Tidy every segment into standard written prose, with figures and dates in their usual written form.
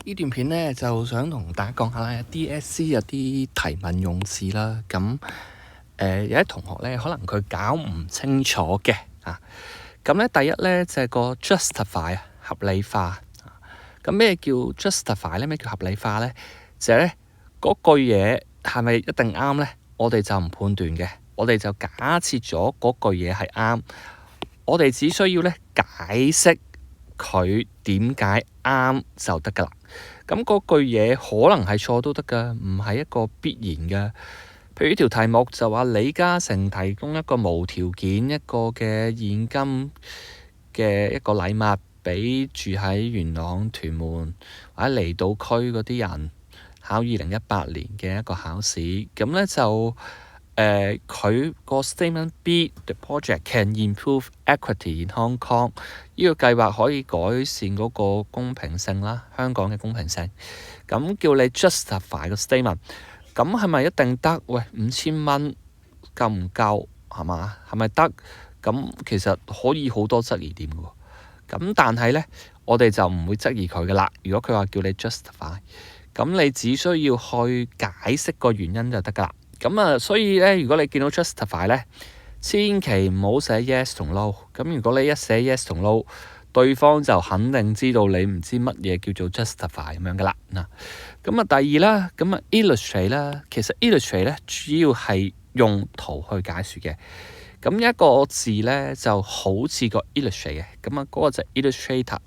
呢段片呢，就想同大家講下咧 DSE 有啲提問用字啦。咁有啲同學呢，可能佢搞唔清楚嘅啊。咁呢，第一呢，就係個 justify 合理化。咁咩叫 justify 呢？咩叫合理化呢？就係呢嗰句嘢係咪一定啱呢？我哋就唔判斷嘅，我哋就假設咗嗰句嘢係啱，我哋只需要呢解釋佢點解啱就得㗎啦。咁嗰句嘢可能係錯都得㗎，唔係一個必然嘅。譬如呢條題目就話李嘉誠提供一個無條件一個嘅現金嘅一個禮物俾住喺元朗、屯門或者離島區嗰啲人考2018年嘅一個考試。咁呢就佢個 statement B，the project can improve equity in Hong Kong。呢個計劃可以改善嗰個公平性啦，香港嘅公平性。咁叫你 justify 個 statement， 咁係咪一定得？喂，5000蚊夠唔夠？係嘛？係咪得？咁其實可以好多質疑點嘅喎。咁但係呢，我哋就唔會質疑佢㗎啦。如果佢話叫你 justify， 咁你只需要去解釋個原因就得㗎啦。咁啊，所以呢，如果你見到 justify 呢，千祈唔好寫 yes 同 no。咁如果你一寫 yes 同 no， 對方就肯定知道你唔知乜嘢叫做 justify 咁樣㗎啦。嗱，咁啊第二啦，咁啊 illustrate 啦，其實 illustrate 咧主要係用圖去解説嘅。咁一個字呢就好似個 illustrate 嘅，咁啊嗰個就係 illustrator。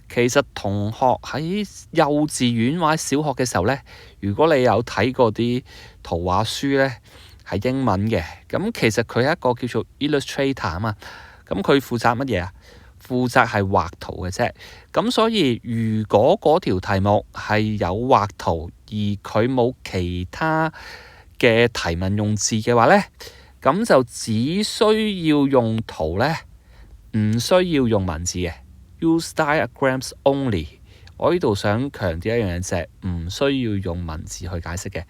其實同學喺幼稚園或者小學嘅時候呢，如果你有睇過啲圖畫書呢，係英文嘅，咁其實佢係一個叫做 illustrator 啊嘛。咁佢負責乜嘢啊？負責係畫圖嘅啫。咁所以如果嗰條題目係有畫圖，而佢冇其他嘅提問用字嘅話呢，咁就只需要用圖呢，唔需要用文字嘅。Use diagrams only。我呢度想強調一樣嘢就係唔需要用文字去解釋嘅。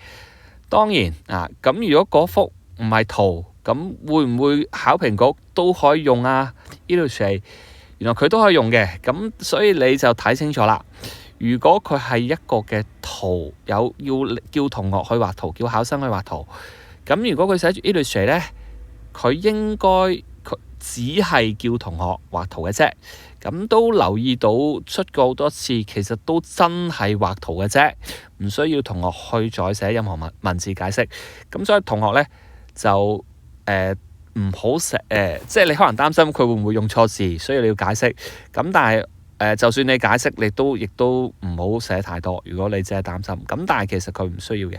當然啊，咁如果嗰幅唔係圖，咁會唔會考評局都可以用啊 ？Illustrate 原來佢都可以用嘅，咁所以你就睇清楚啦。如果佢係一個嘅圖，要叫同學去畫圖，叫考生去畫圖，咁如果佢寫住 Illustrate 呢，佢應該佢只係叫同學畫圖嘅啫。咁都留意到出過好多次，其實都真係畫圖嘅啫，唔需要同學去再寫任何文字解釋。咁所以同學呢，就唔好寫即係你可能擔心佢會唔會用錯字，所以你要解釋。咁但係就算你解釋，你亦都唔好寫太多。如果你只係擔心，咁但係其實佢唔需要嘅。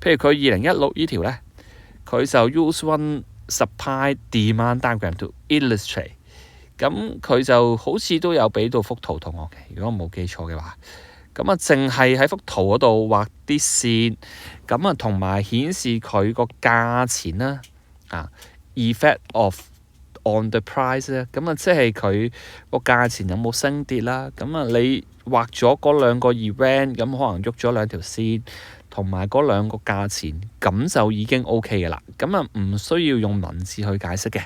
譬如佢2016呢條呢，佢就 use one supply demand diagram to illustrate。咁佢就好似都有俾到幅圖同學嘅，如果我冇記錯嘅話。咁啊，淨係喺幅圖嗰度畫啲線，咁啊同埋顯示佢個價錢啦，effect of on the price 咧，咁啊即係佢個價錢有冇升跌啦。咁啊你畫咗嗰兩個 event，咁可能喐咗兩條線，同埋嗰兩個價錢，咁就已經 OK 嘅啦。咁啊唔需要用文字去解釋嘅。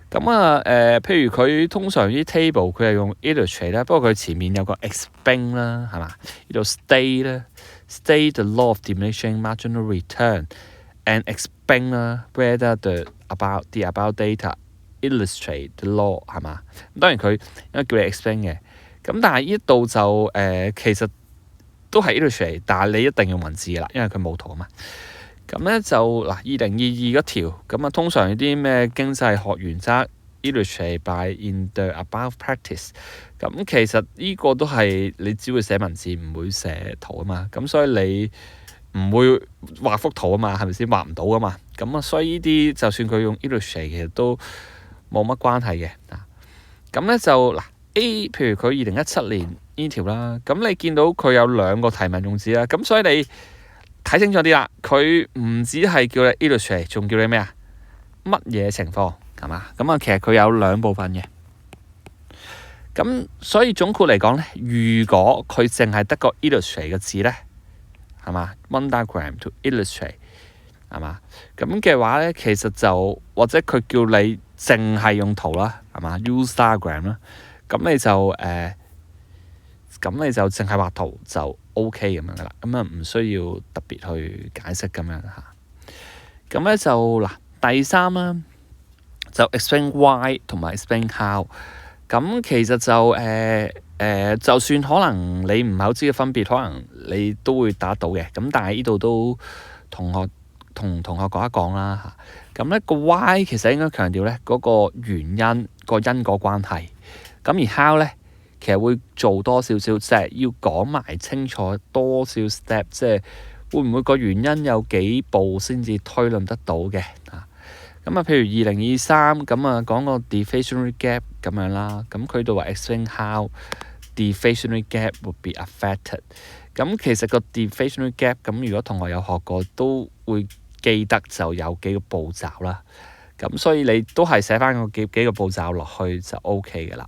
咁啊譬如佢通常啲 table 佢係用 illustrate 啦，不過佢前面有個 explain 啦，係嘛？呢度 state 啦 ，state the law of diminishing marginal return and explain 啦 whether the about data illustrate the law 係嘛？咁當然佢應該叫你 explain 嘅，咁但係呢度就其實都係 illustrate， 但係你一定用文字㗎啦，因為佢冇圖啊嘛。咁呢就嗱2022嗰條，咁啊通常有啲咩經濟學原則 illustrate by in the above practice， 咁其實呢個都係你只會寫文字唔會寫圖啊嘛，咁所以你唔會畫幅圖啊嘛，係咪先？畫唔到啊嘛，咁啊所以呢啲就算佢用 illustrate 其實都冇乜關係嘅。咁呢就嗱 A， 譬如佢2017年呢條啦，咁你見到佢有兩個提問用字啦，咁所以你睇清楚啲啦，佢唔止係叫你 illustrate， 仲叫你咩啊？乜嘢情況係嘛？咁啊，其實佢有兩部分嘅。咁所以總括嚟講呢，如果佢淨係得個 illustrate 嘅字呢，係嘛 ？One diagram to illustrate 係嘛？咁嘅話呢，其實就或者佢叫你淨係用圖啦，係嘛？Use diagram 啦，咁你就咁你就淨係畫圖就 OK 咁樣噶啦，咁啊唔需要特別去解釋咁樣嚇。咁咧就嗱第三啦，就 explain why 同埋 explain how。咁其實就就算可能你唔係好知嘅分別，可能你都會答到嘅。咁但係呢度都同學講一講啦嚇。咁咧個 why 其實應該強調咧嗰個原因個因果關係。咁而 how 咧其實會做多少少，即係要講埋清楚多少 step，即係會唔會個原因有幾步先至推論得到嘅啊？咁啊，譬如2023咁啊，講個 deflationary gap 咁樣啦。咁佢度話 explain how deflationary gap would be affected。咁其實個 deflationary gap 咁，如果同學有學過都會記得就有幾個步驟啦。咁所以你都係寫翻個幾個步驟落去就 OK 嘅啦。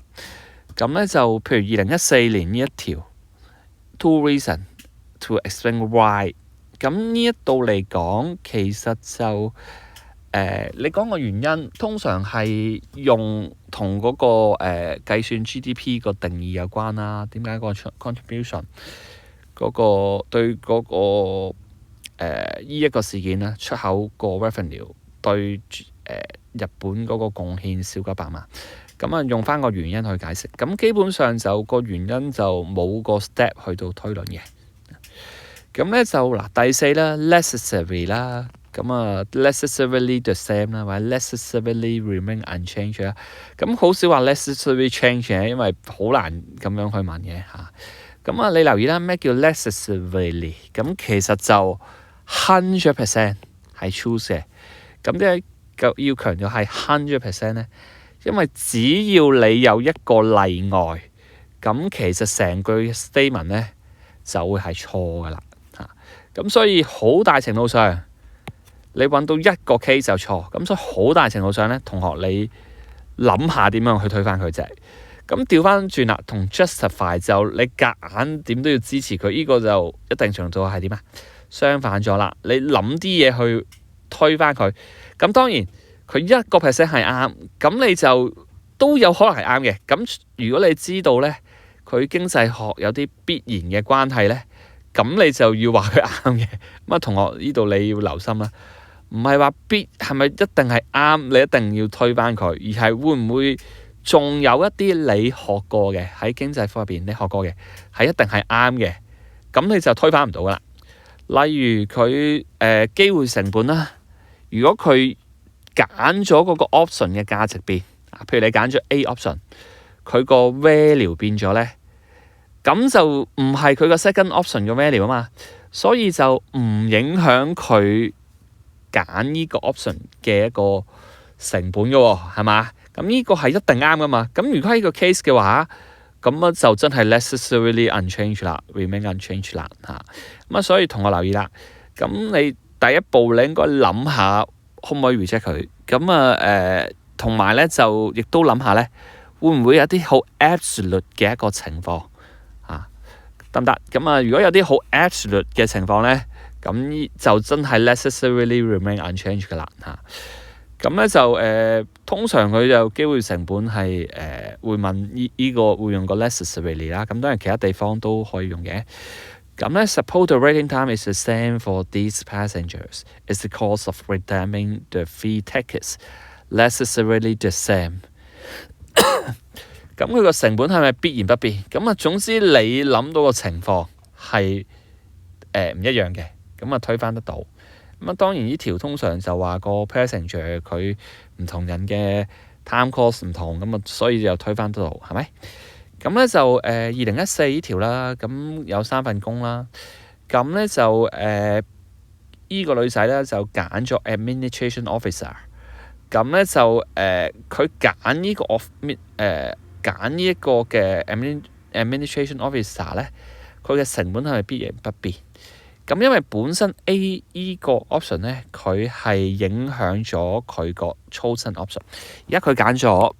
咁咧就譬如2014年呢一條 two reason to explain why。咁呢一度嚟講，其實就你講個原因，通常係用同嗰個計算 GDP 個定義有關啦。點解個 contribution 嗰個對嗰個依一個事件咧，出口個 revenue 對日本嗰個貢獻少過100萬。咁啊，用翻個原因去解釋。咁基本上就個原因就冇個 step 去到推論嘅。咁咧就嗱第四啦 necessary 啦。咁啊 necessarily the same 啦，或者 necessarily remain unchanged 啦。咁好少話 necessarily change 嘅，因為好難咁樣去問嘅嚇。咁啊，你留意啦，咩叫 necessarily？ 咁其實就 100% 係 true 嘅。咁點解要強調係 100% 咧？因為只要你有一個例外，咁其實成句 statement 咧就會係錯噶啦嚇。咁所以好大程度上，你揾到一個 case 就錯。咁所以好大程度上咧，同學你諗下點樣去推翻佢啫。咁調翻轉啦，同 justify 就你夾硬點都要支持佢，呢個就一定程度係點啊？相反咗啦，你諗啲嘢去推翻佢。咁當然佢1% 係啱，咁你就都有可能係啱嘅。咁如果你知道咧，佢經濟學有啲必然嘅關係咧，咁你就要話佢啱嘅。咁啊，同學呢度你要留心啦，唔係話係咪一定係啱，你一定要推翻佢，而係會唔會仲有一啲你學過嘅喺經濟科入邊你學過嘅係一定係啱嘅，咁你就推翻唔到噶啦。例如佢機會成本啦，如果佢揀咗嗰個 option 嘅價值變，譬如你揀咗 A option， 佢個 value 變咗咧，咁就唔係佢個 second option 嘅 value 啊嘛，所以就唔影響佢揀呢個 option 嘅一個成本嘅喎，係嘛？咁呢個係一定啱噶嘛。咁如果係呢個 case 嘅話，咁啊就真係 necessarily unchanged 啦 ，remain unchanged 啦嚇。咁啊，所以同學留意啦。咁你第一步你應該諗下可唔可以 reject 佢。咁啊同埋咧就亦都諗下咧，會唔會有啲好 absolute 嘅一個情況嚇得唔得？咁啊，如果有啲好 absolute 嘅情況咧，咁就真係 necessarily remain unchanged 噶啦嚇。咁咧就通常佢就機會成本係會問呢個會用個 necessarily 啦。咁當然其他地方都可以用嘅。咁咧 suppose the waiting time is the same for these passengers. Is the cost of redeeming the free tickets necessarily the same? 咁佢個成本係咪必然不變？咁啊，總之你諗到個情況係唔一樣嘅，咁啊推翻得到。咁啊，當然呢條通常就話個 passenger 佢唔同人嘅 time cost 唔同，咁啊所以就推翻得到，係咪？咁咧就2014呢條啦，咁有3份工啦，咁咧就依個女仔咧就揀咗 administration officer， 咁咧就佢揀呢個揀呢一個嘅 administration officer 咧，佢嘅成本係咪必然不變？咁因為本身 A 依個 option 咧，佢係影響咗佢個 chosen option。而家佢揀咗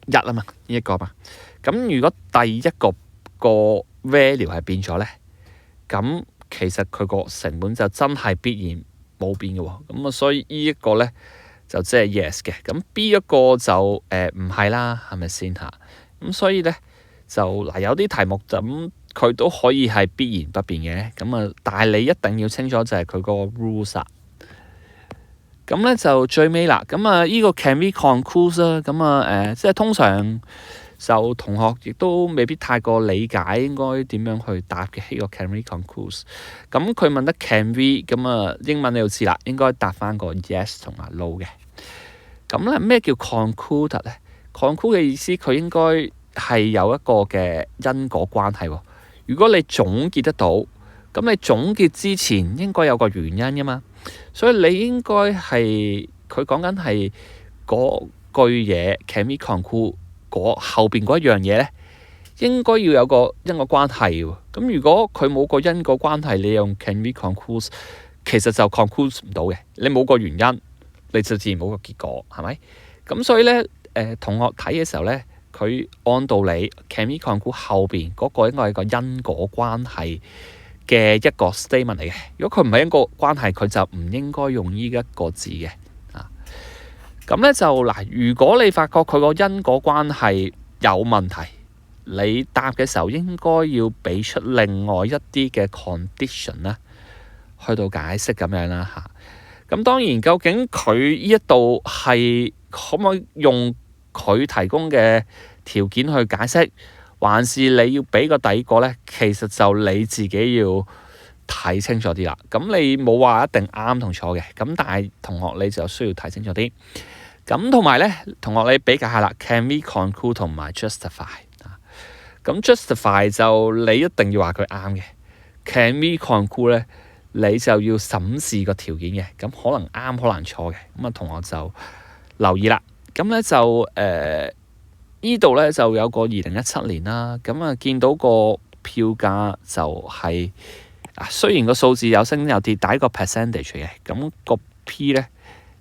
1啊嘛，呢一個嘛。咁如果第一個 value 係變咗咧，咁其實佢個成本就真係必然冇變嘅喎。咁啊，所以呢一個咧就即係 yes 嘅。咁 B 一個就唔係啦，係咪先嚇？咁所以咧就嗱有啲題目咁佢都可以係必然不變嘅，咁啊，但係你一定要清楚就係佢個 rules 啊。咁咧就最尾啦，咁啊呢個 can we conclude 啦，咁啊即係通常就同學亦都未必太過理解應該點樣去答嘅呢個 can we conclude。咁佢問得 can we， 咁啊英文你要知啦，應該答翻個 yes 同埋 no 嘅。咁咧咩叫 conclude 咧？conclude 嘅意思佢應該係有一個嘅因果關係喎。如果你總結得到，咁你總結之前應該有個原因噶嘛。所以你應該係佢講緊係嗰句嘢 can we conclude 後邊嗰一樣嘢咧，應該要有個因果關係喎。咁如果佢冇個因果關係，你用 can we conclude 其實就 conclude 唔到嘅。你冇個原因，你就自然冇個結果，係咪？咁所以咧同學睇嘅時候咧，佢按道理 can we conclude 後邊嗰個應該係個因果關係嘅一個 statement 嚟嘅。如果佢唔係因果關係，佢就唔應該用呢一個字嘅。咁咧就嗱，如果你發覺佢個因果關係有問題，你答嘅時候應該要俾出另外一啲嘅 condition 啦，去到解釋咁樣啦嚇。咁當然，究竟佢呢一度係可唔可以用佢提供嘅條件去解釋？還是你要俾個底個呢？其實就你自己要睇清楚啲啦。咁你冇話一定啱同錯嘅，咁但係同學你就需要睇清楚啲。咁同埋呢，同學你比較下啦 ，can we conclude 同埋 justify 啊？咁 justify 就你一定要話佢啱嘅 ，can we conclude 呢，你就要審視個條件嘅。咁可能啱，可能錯嘅。咁啊，同學就留意啦。咁呢就呢度咧就有個2017年啦，咁啊見到個票價就係雖然個數字有升有跌，但係個 percentage 嘅，咁個 P 咧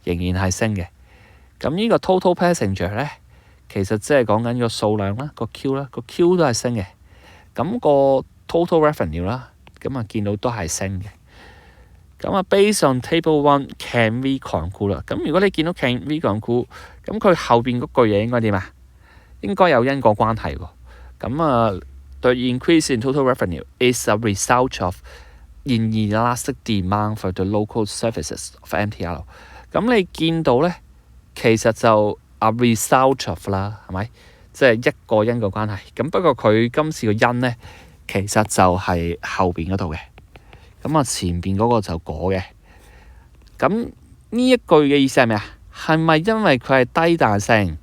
仍然係升嘅。咁呢個 total passenger 咧，其實即係講緊個數量啦，個 Q 啦，個 Q 都係升嘅。咁個 total revenue 啦，咁啊見到都係升嘅。咁啊 based on table 1 can we conclude 啦。咁如果你見到 can we conclude，咁佢後邊嗰句嘢應該點啊？應該有因果關係喎。咁啊，the increase in total revenue is a result of inelastic demand for the local services of MTR。咁你見到咧，其實就 a result of 啦，係咪？即係一個因果關係。咁不過佢今次個因咧，其實就係後邊嗰度嘅。咁啊，前邊嗰個就果嘅。咁呢一句嘅意思係咩啊？係咪因為佢係低彈性？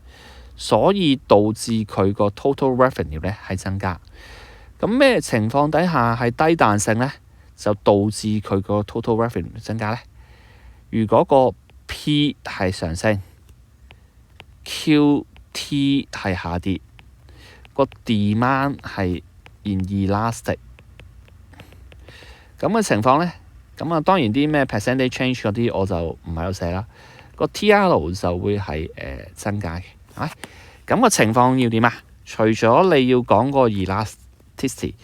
所以導致佢個 total revenue 咧係增加。咁咩情況底下係低彈性咧，就導致佢個 total revenue 增加咧？如果個 P 係上升 ，QT 係下跌，個 demand 係 inelastic 咁嘅情況咧，咁啊當然啲咩 percentage change 嗰啲我就唔喺度寫啦。個 TR 就會係增加嘅。咁個情況要點啊？除咗你要講個 elasticity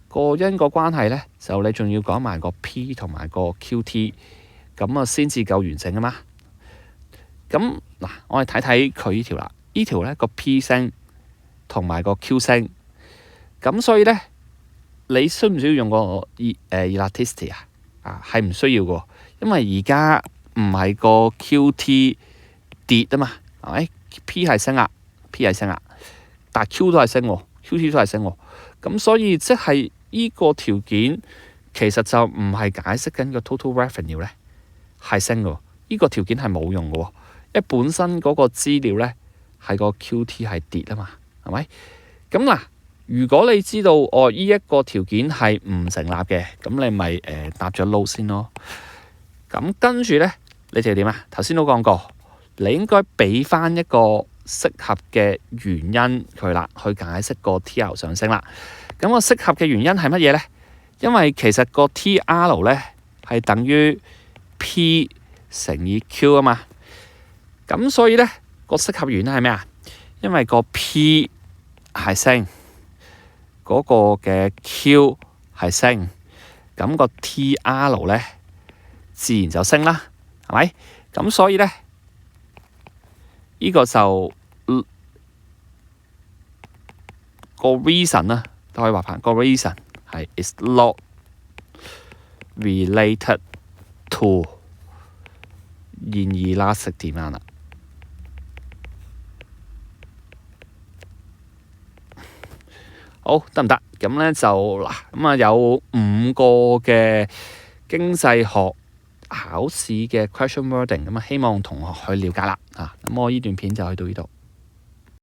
個因果關係咧，就你仲要講埋個 P 同埋個 QT， 咁啊先至夠完整啊嘛。咁嗱，我哋睇睇佢呢條啦。呢條咧個 P 升同埋個 Q 升，咁所以咧你需唔需要用個elasticity 啊？係唔需要嘅，因為而家唔係個 QT 跌啊嘛，係咪？P 係升壓 ，P 係升壓，但 Q 都係升喎 ，QT 都係升喎。咁所以即係呢個條件其實就唔係解釋緊個 total revenue 咧係升嘅喎。呢個條件係冇用嘅喎，因為本身嗰個資料咧係個 QT 係跌啊嘛，係咪？咁嗱，如果你知道呢一個條件係唔成立嘅，咁你咪答咗 no 先咯。咁跟住咧，你就點啊？頭先都講過。你應該俾翻一個適合嘅原因佢啦，去解釋個 TR 上升啦。咁個適合嘅原因係乜嘢咧？因為其實個 TR 咧係等於 P 乘以 Q 啊嘛。咁所以咧個適合原因係咩啊？因為個 P 係升，嗰個嘅 Q 係升，咁個 TR 咧自然就升啦，係咪？咁所以咧。呢個就個 reason 啦，都可以話翻個 reason 係 is not related to 現 elastic demand 啦。好得唔得？咁咧就嗱，咁啊有5個嘅經濟學考試嘅 question wording，咁啊希望同學去了解啦。咁我呢段片就去到呢度。